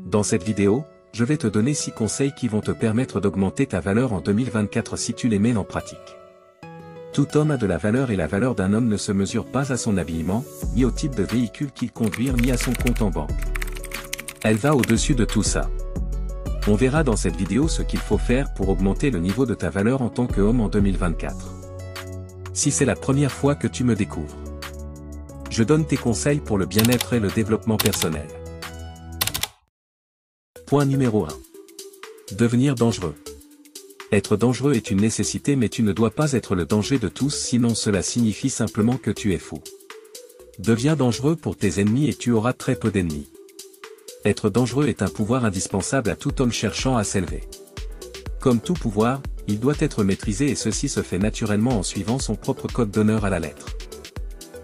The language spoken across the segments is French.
Dans cette vidéo, je vais te donner 6 conseils qui vont te permettre d'augmenter ta valeur en 2024 si tu les mets en pratique. Tout homme a de la valeur et la valeur d'un homme ne se mesure pas à son habillement, ni au type de véhicule qu'il conduit ni à son compte en banque. Elle va au-dessus de tout ça. On verra dans cette vidéo ce qu'il faut faire pour augmenter le niveau de ta valeur en tant qu'homme en 2024. Si c'est la première fois que tu me découvres, je donne tes conseils pour le bien-être et le développement personnel. Point numéro 1. Devenir dangereux. Être dangereux est une nécessité, mais tu ne dois pas être le danger de tous, sinon cela signifie simplement que tu es fou. Deviens dangereux pour tes ennemis et tu auras très peu d'ennemis. Être dangereux est un pouvoir indispensable à tout homme cherchant à s'élever. Comme tout pouvoir, il doit être maîtrisé et ceci se fait naturellement en suivant son propre code d'honneur à la lettre.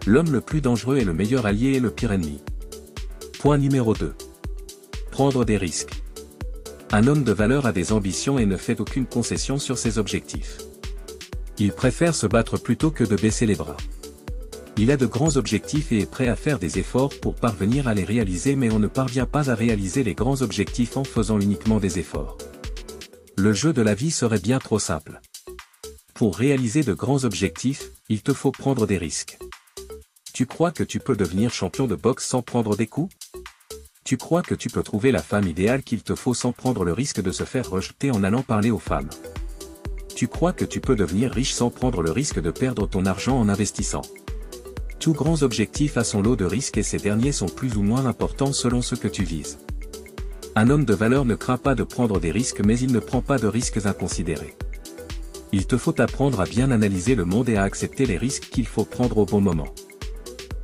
L'homme le plus dangereux est le meilleur allié et le pire ennemi. Point numéro 2. Prendre des risques. Un homme de valeur a des ambitions et ne fait aucune concession sur ses objectifs. Il préfère se battre plutôt que de baisser les bras. Il a de grands objectifs et est prêt à faire des efforts pour parvenir à les réaliser, mais on ne parvient pas à réaliser les grands objectifs en faisant uniquement des efforts. Le jeu de la vie serait bien trop simple. Pour réaliser de grands objectifs, il te faut prendre des risques. Tu crois que tu peux devenir champion de boxe sans prendre des coups? Tu crois que tu peux trouver la femme idéale qu'il te faut sans prendre le risque de se faire rejeter en allant parler aux femmes? Tu crois que tu peux devenir riche sans prendre le risque de perdre ton argent en investissant? Tout grand objectif a son lot de risques et ces derniers sont plus ou moins importants selon ce que tu vises. Un homme de valeur ne craint pas de prendre des risques, mais il ne prend pas de risques inconsidérés. Il te faut apprendre à bien analyser le monde et à accepter les risques qu'il faut prendre au bon moment.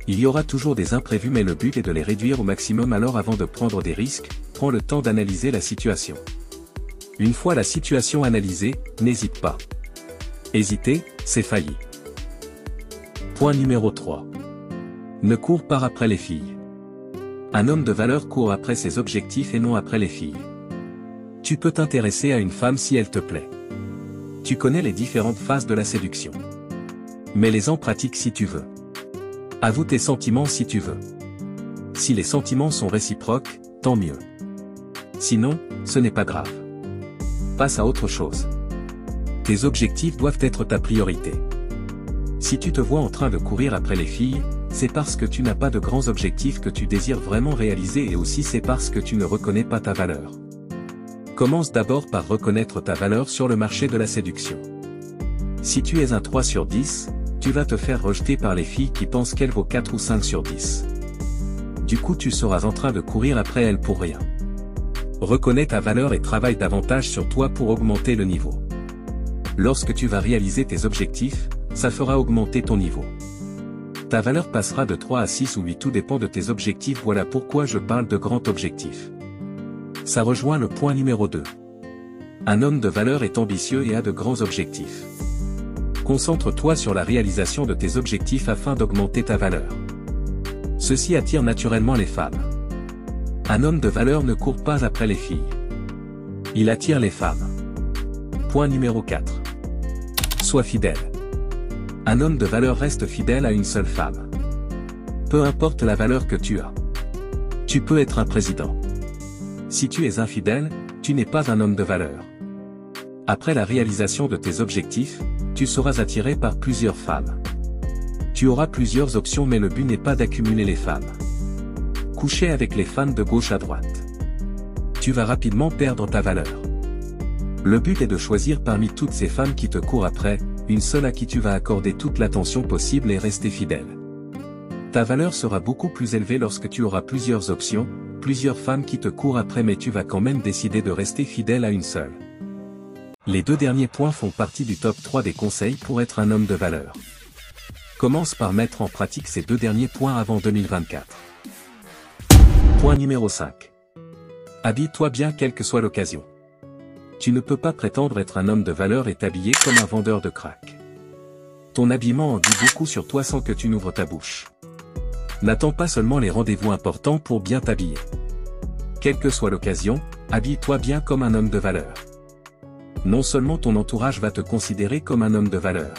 Il y aura toujours des imprévus, mais le but est de les réduire au maximum. Alors avant de prendre des risques, prends le temps d'analyser la situation. Une fois la situation analysée, n'hésite pas. Hésiter, c'est faillir. Point numéro 3. Ne cours pas après les filles. Un homme de valeur court après ses objectifs et non après les filles. Tu peux t'intéresser à une femme si elle te plaît. Tu connais les différentes phases de la séduction. Mets-les en pratique si tu veux. Avoue tes sentiments si tu veux. Si les sentiments sont réciproques, tant mieux. Sinon, ce n'est pas grave. Passe à autre chose. Tes objectifs doivent être ta priorité. Si tu te vois en train de courir après les filles, c'est parce que tu n'as pas de grands objectifs que tu désires vraiment réaliser, et aussi c'est parce que tu ne reconnais pas ta valeur. Commence d'abord par reconnaître ta valeur sur le marché de la séduction. Si tu es un 3 sur 10, tu vas te faire rejeter par les filles qui pensent qu'elle vaut 4 ou 5 sur 10. Du coup tu seras en train de courir après elle pour rien. Reconnais ta valeur et travaille davantage sur toi pour augmenter le niveau. Lorsque tu vas réaliser tes objectifs, ça fera augmenter ton niveau. Ta valeur passera de 3 à 6 ou 8, tout dépend de tes objectifs. Voilà pourquoi je parle de grands objectifs. Ça rejoint le point numéro 2. Un homme de valeur est ambitieux et a de grands objectifs. Concentre-toi sur la réalisation de tes objectifs afin d'augmenter ta valeur. Ceci attire naturellement les femmes. Un homme de valeur ne court pas après les filles. Il attire les femmes. Point numéro 4. Sois fidèle. Un homme de valeur reste fidèle à une seule femme. Peu importe la valeur que tu as. Tu peux être un président. Si tu es infidèle, tu n'es pas un homme de valeur. Après la réalisation de tes objectifs, tu seras attiré par plusieurs femmes. Tu auras plusieurs options, mais le but n'est pas d'accumuler les femmes. Coucher avec les femmes de gauche à droite. Tu vas rapidement perdre ta valeur. Le but est de choisir parmi toutes ces femmes qui te courent après, une seule à qui tu vas accorder toute l'attention possible et rester fidèle. Ta valeur sera beaucoup plus élevée lorsque tu auras plusieurs options, plusieurs femmes qui te courent après, mais tu vas quand même décider de rester fidèle à une seule. Les 2 derniers points font partie du top 3 des conseils pour être un homme de valeur. Commence par mettre en pratique ces 2 derniers points avant 2024. Point numéro 5. Habille-toi bien quelle que soit l'occasion. Tu ne peux pas prétendre être un homme de valeur et t'habiller comme un vendeur de crack. Ton habillement en dit beaucoup sur toi sans que tu n'ouvres ta bouche. N'attends pas seulement les rendez-vous importants pour bien t'habiller. Quelle que soit l'occasion, habille-toi bien comme un homme de valeur. Non seulement ton entourage va te considérer comme un homme de valeur.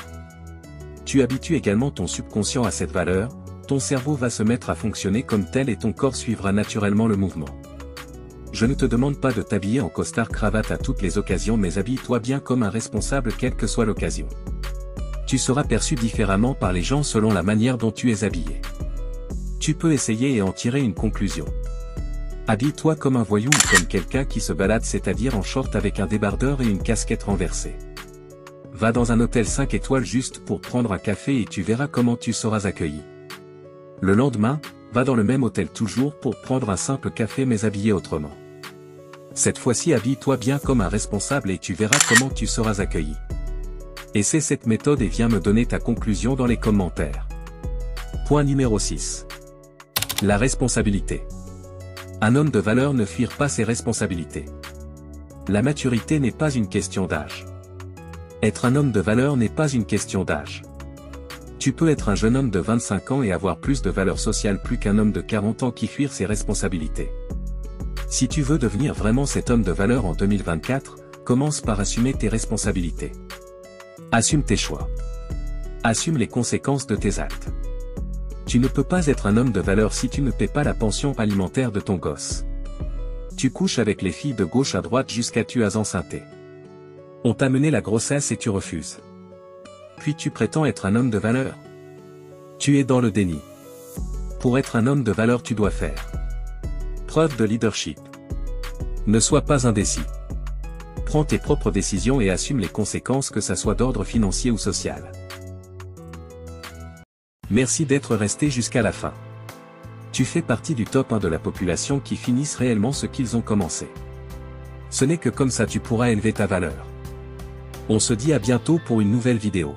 Tu habitues également ton subconscient à cette valeur, ton cerveau va se mettre à fonctionner comme tel et ton corps suivra naturellement le mouvement. Je ne te demande pas de t'habiller en costard-cravate à toutes les occasions, mais habille-toi bien comme un responsable quelle que soit l'occasion. Tu seras perçu différemment par les gens selon la manière dont tu es habillé. Tu peux essayer et en tirer une conclusion. Habille-toi comme un voyou ou comme quelqu'un qui se balade, c'est-à-dire en short avec un débardeur et une casquette renversée. Va dans un hôtel 5 étoiles juste pour prendre un café et tu verras comment tu seras accueilli. Le lendemain, va dans le même hôtel toujours pour prendre un simple café mais habillé autrement. Cette fois-ci habille-toi bien comme un responsable et tu verras comment tu seras accueilli. Essaie cette méthode et viens me donner ta conclusion dans les commentaires. Point numéro 6. La responsabilité. Un homme de valeur ne fuit pas ses responsabilités. La maturité n'est pas une question d'âge. Être un homme de valeur n'est pas une question d'âge. Tu peux être un jeune homme de 25 ans et avoir plus de valeur sociale plus qu'un homme de 40 ans qui fuit ses responsabilités. Si tu veux devenir vraiment cet homme de valeur en 2024, commence par assumer tes responsabilités. Assume tes choix. Assume les conséquences de tes actes. Tu ne peux pas être un homme de valeur si tu ne paies pas la pension alimentaire de ton gosse. Tu couches avec les filles de gauche à droite jusqu'à tu as enceinté. On t'a mené la grossesse et tu refuses. Puis tu prétends être un homme de valeur. Tu es dans le déni. Pour être un homme de valeur, tu dois faire preuve de leadership. Ne sois pas indécis. Prends tes propres décisions et assume les conséquences, que ça soit d'ordre financier ou social. Merci d'être resté jusqu'à la fin. Tu fais partie du top 1 de la population qui finissent réellement ce qu'ils ont commencé. Ce n'est que comme ça tu pourras élever ta valeur. On se dit à bientôt pour une nouvelle vidéo.